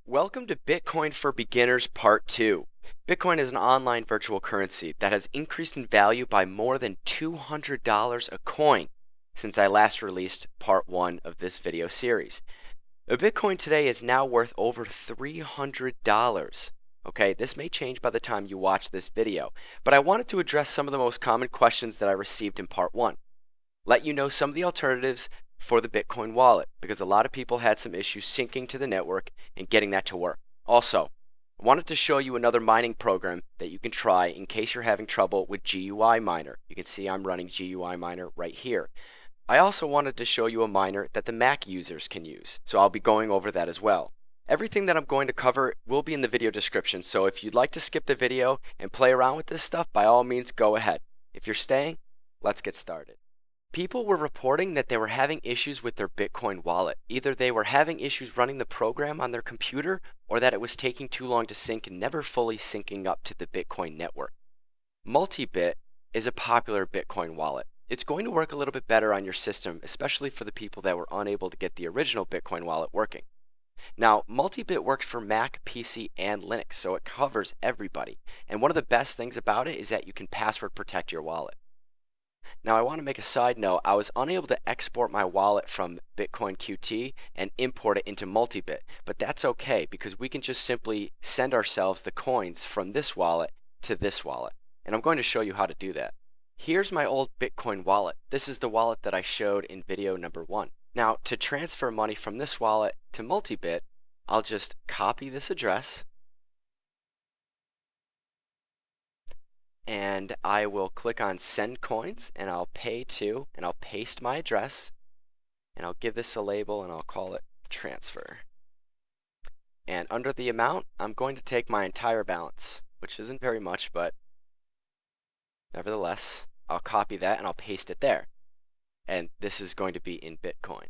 Welcome to Bitcoin for Beginners Part 2. Bitcoin is an online virtual currency that has increased in value by more than $200 a coin since I last released Part 1 of this video series. A Bitcoin today is now worth over $300. Okay, this may change by the time you watch this video, but I wanted to address some of the most common questions that I received in Part 1. Let you know some of the alternatives for the Bitcoin wallet because a lot of people had some issues syncing to the network and getting that to work. Also, I wanted to show you another mining program that you can try in case you're having trouble with GUI Miner. You can see I'm running GUI Miner right here. I also wanted to show you a miner that the Mac users can use, so I'll be going over that as well. Everything that I'm going to cover will be in the video description, so if you'd like to skip the video and play around with this stuff, by all means go ahead. If you're staying, let's get started. People were reporting that they were having issues with their Bitcoin wallet. Either they were having issues running the program on their computer or that it was taking too long to sync and never fully syncing up to the Bitcoin network. Multibit is a popular Bitcoin wallet. It's going to work a little bit better on your system, especially for the people that were unable to get the original Bitcoin wallet working. Now, Multibit works for Mac, PC, and Linux, so it covers everybody. And one of the best things about it is that you can password protect your wallet. Now I want to make a side note, I was unable to export my wallet from Bitcoin QT and import it into Multibit, but that's okay because we can just simply send ourselves the coins from this wallet to this wallet. And I'm going to show you how to do that. Here's my old Bitcoin wallet. This is the wallet that I showed in video number 1. Now to transfer money from this wallet to Multibit, I'll just copy this address and I will click on send coins and I'll pay to and I'll paste my address and I'll give this a label and I'll call it transfer. And under the amount, I'm going to take my entire balance, which isn't very much, but nevertheless, I'll copy that and I'll paste it there. And this is going to be in Bitcoin.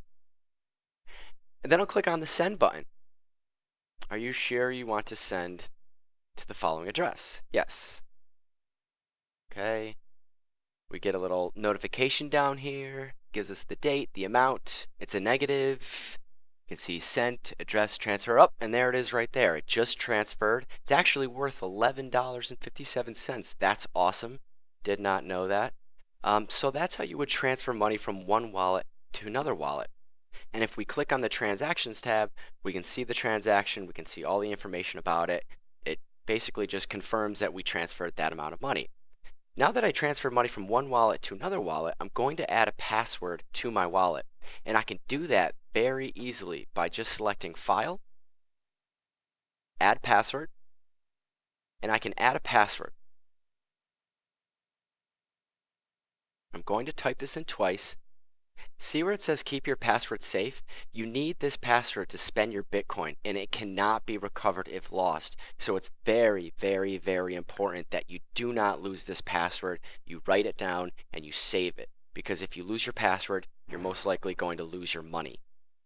And then I'll click on the send button. Are you sure you want to send to the following address? Yes. Okay, we get a little notification down here, gives us the date, the amount, it's a negative. You can see sent, address, transfer up, and there it is right there. It just transferred. It's actually worth $11.57. That's awesome. Did not know that. So that's how you would transfer money from one wallet to another wallet. And if we click on the transactions tab, we can see the transaction, we can see all the information about it. It basically just confirms that we transferred that amount of money. Now that I transferred money from one wallet to another wallet, I'm going to add a password to my wallet. And I can do that very easily by just selecting File, Add Password, and I can add a password. I'm going to type this in twice. See where it says keep your password safe? You need this password to spend your Bitcoin and it cannot be recovered if lost. So it's very, very, very important that you do not lose this password. You write it down and you save it because if you lose your password, you're most likely going to lose your money.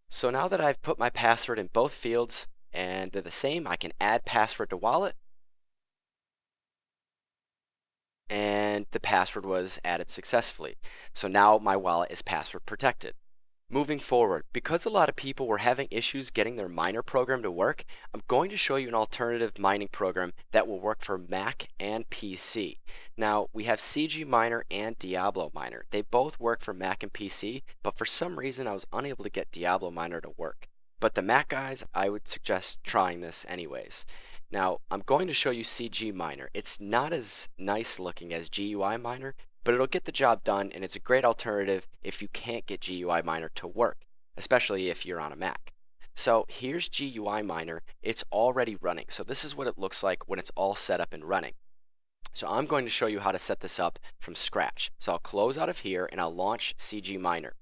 So now that I've put my password in both fields and they're the same, I can add password to wallet. And the password was added successfully. So now my wallet is password protected. Moving forward, because a lot of people were having issues getting their miner program to work, I'm going to show you an alternative mining program that will work for Mac and PC. Now, we have CG Miner and Diablo Miner. They both work for Mac and PC, but for some reason I was unable to get Diablo Miner to work. But the Mac guys, I would suggest trying this anyways. Now, I'm going to show you CG Miner. It's not as nice looking as GUI Miner, but it'll get the job done and it's a great alternative if you can't get GUI Miner to work, especially if you're on a Mac. So here's GUI Miner. It's already running. So this is what it looks like when it's all set up and running. So I'm going to show you how to set this up from scratch. So I'll close out of here and I'll launch CG Miner.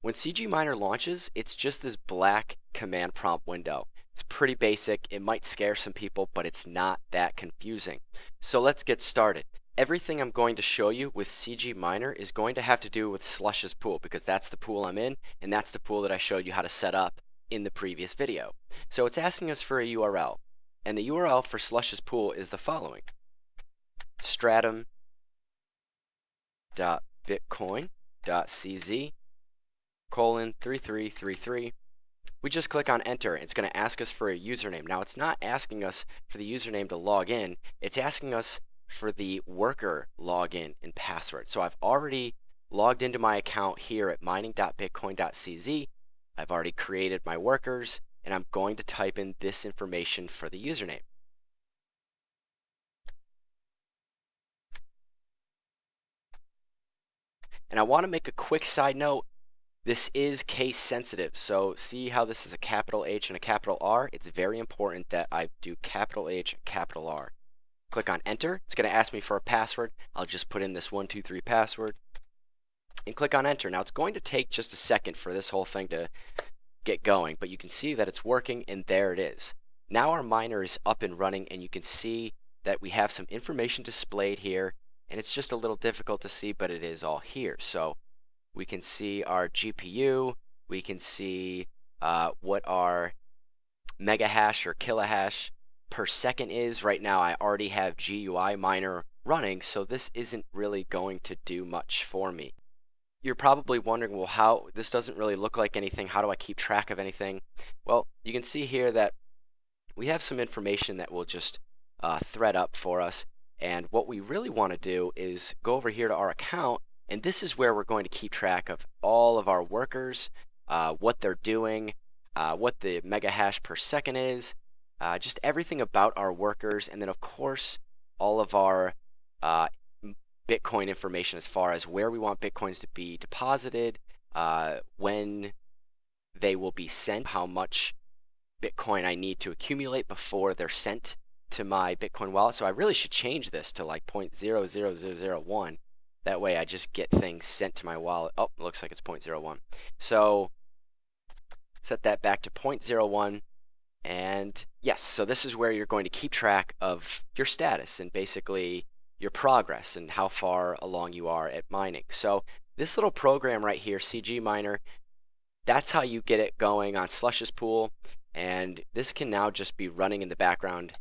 When CG Miner launches, it's just this black command prompt window. It's pretty basic. It might scare some people, but it's not that confusing. So let's get started. Everything I'm going to show you with CG Miner is going to have to do with Slush's pool because that's the pool I'm in and that's the pool that I showed you how to set up in the previous video. So it's asking us for a URL and the URL for Slush's pool is the following: stratum.bitcoin.cz:3333 we just click on enter. It's going to ask us for a username. Now it's not asking us for the username to log in, it's asking us for the worker login and password. So I've already logged into my account here at mining.bitcoin.cz. I've already created my workers, and I'm going to type in this information for the username. And I want to make a quick side note. This is case sensitive, so see how this is a capital H and a capital R? It's very important that I do capital H, capital R. Click on enter. It's going to ask me for a password. I'll just put in this 123 password and click on enter. Now it's going to take just a second for this whole thing to get going, but you can see that it's working, and there it is. Now our miner is up and running, and you can see that we have some information displayed here, and it's just a little difficult to see, but it is all here. So we can see our GPU, we can see what our mega hash or kilohash per second is. Right now I already have GUI miner running, so this isn't really going to do much for me. You're probably wondering, well, how this doesn't really look like anything. How do I keep track of anything? Well, you can see here that we have some information that will just thread up for us. And what we really want to do is go over here to our account, and this is where we're going to keep track of all of our workers, what they're doing, what the mega hash per second is, just everything about our workers, and then of course all of our Bitcoin information as far as where we want Bitcoins to be deposited, when they will be sent, how much Bitcoin I need to accumulate before they're sent to my Bitcoin wallet. So I really should change this to like 0.00001. That way I just get things sent to my wallet. Oh, it looks like it's 0.01. So set that back to 0.01. And yes, so this is where you're going to keep track of your status and basically your progress and how far along you are at mining. So this little program right here, CG Miner, that's how you get it going on Slush's pool. And this can now just be running in the background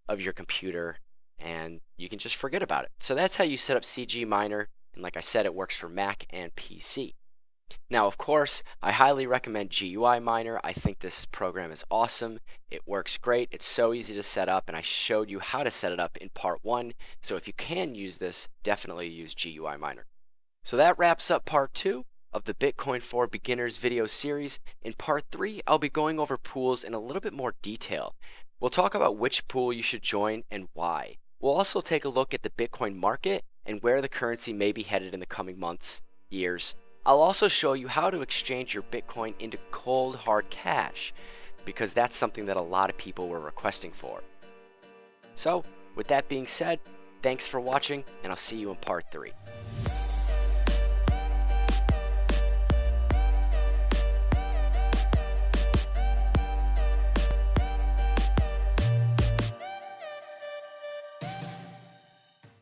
of your computer, and you can just forget about it. So that's how you set up CG Miner, and like I said, it works for Mac and PC. Now, of course, I highly recommend GUI Miner. I think this program is awesome. It works great. It's so easy to set up, and I showed you how to set it up in part 1. So if you can use this, definitely use GUI Miner. So that wraps up part 2 of the Bitcoin for Beginners video series. In part 3, I'll be going over pools in a little bit more detail. We'll talk about which pool you should join and why. We'll also take a look at the Bitcoin market and where the currency may be headed in the coming months, years. I'll also show you how to exchange your Bitcoin into cold hard cash, because that's something that a lot of people were requesting for. So, with that being said, thanks for watching, and I'll see you in part 3.